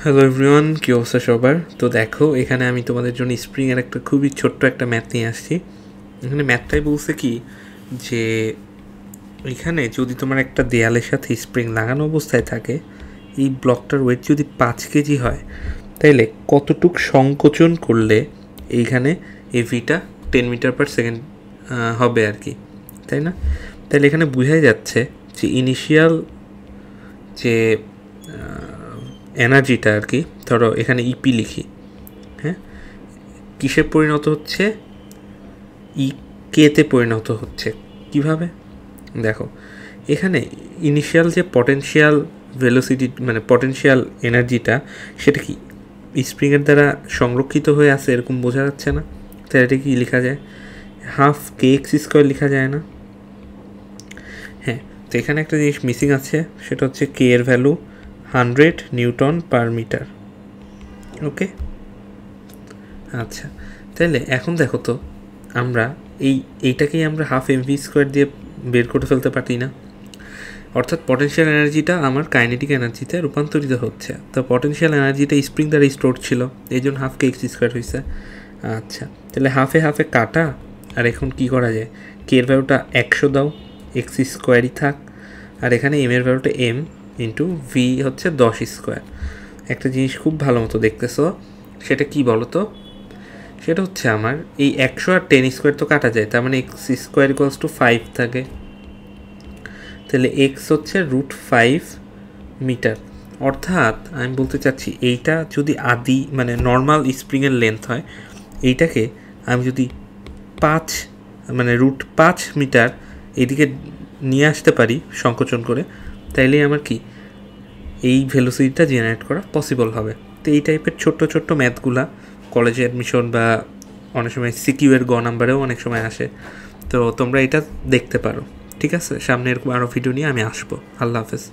Hello everyone, কী অবস্থা সবার? তো দেখো, এখানে আমি তোমাদের জন্য স্প্রিংয়ের একটা খুবই ছোট্ট একটা ম্যাথ নিয়ে আসছি। এখানে ম্যাথটাই বলছে কি যে এখানে যদি তোমার একটা দেয়ালের সাথে স্প্রিং লাগানো অবস্থায় থাকে, এই ব্লকটার ওয়েট যদি 5 কেজি হয়, তাইলে কতটুক সংকোচন করলে এইখানে এভিটা 10 মিটার পার সেকেন্ড হবে আর কি, তাই না? তাইলে এখানে বোঝাই যাচ্ছে যে ইনিশিয়াল যে এনার্জিটা আর কি, ধরো এখানে ইপি লিখি, হ্যাঁ, কিসে পরিণত হচ্ছে? কেতে পরিণত হচ্ছে। কিভাবে? দেখো, এখানে ইনিশিয়াল যে পটেনশিয়াল ভেলোসিটি মানে পটেনশিয়াল এনার্জিটা, সেটা কি স্প্রিংয়ের দ্বারা সংরক্ষিত হয়ে আছে এরকম বোঝা যাচ্ছে না? তাহলে এটা কি লেখা যায়? হাফ কে এক্স স্কোয়ার লেখা যায় না? হ্যাঁ, তো এখানে একটা জিনিস মিসিং আছে, সেটা হচ্ছে কে এর ভ্যালু 100 নিউটন পার মিটার। ওকে, আচ্ছা, তাহলে এখন দেখো তো, আমরা এইটাকেই আমরা হাফ এমভি স্কোয়ার দিয়ে বের করে ফেলতে পারি না? অর্থাৎ পটেনশিয়াল এনার্জিটা আমার কাইনেটিক এনার্জিতে রূপান্তরিত হচ্ছে। তো পটেনশিয়াল এনার্জিটা স্প্রিং দ্বারা স্টোর ছিল, এই জন্য হাফ কে এক্স স্কোয়ার হয়েছে। আচ্ছা, তাহলে হাফে হাফে কাটা, আর এখন কি করা যায়? কে এর ভ্যালুটা 100 দাও, এক্স স্কোয়ারই থাক, আর এখানে এম এর ভ্যালুটা এম ইন্টু ভি হচ্ছে 10 স্কোয়ার। একটা জিনিস খুব ভালো মতো দেখতেছো, সেটা কি বলো তো? সেটা হচ্ছে আমার এই 100 আর 10 স্কোয়ার তো কাটা যায়, তার মানে এক্স স্কোয়ার ইকুয়ালস টু 5 থাকে। তাহলে এক্স হচ্ছে √5 মিটার। অর্থাৎ আমি বলতে চাচ্ছি, এইটা যদি আদি মানে নর্মাল স্প্রিংয়ের লেন্থ হয়, এইটাকে আমি যদি 5 মানে √5 মিটার এইদিকে নিয়ে আসতে পারি সংকোচন করে, তাইলেই আমার কি এই ভেলোসিটিটা জেনারেট করা পসিবল হবে। তো এই টাইপের ছোট্ট ছোট্ট ম্যাথগুলা কলেজে অ্যাডমিশন বা অনেক সময় সিকিউ এর নাম্বারেও অনেক সময় আসে। তো তোমরা এটা দেখতে পারো, ঠিক আছে? সামনে এরকম আরও ভিডিও নিয়ে আমি আসবো। আল্লাহ হাফেজ।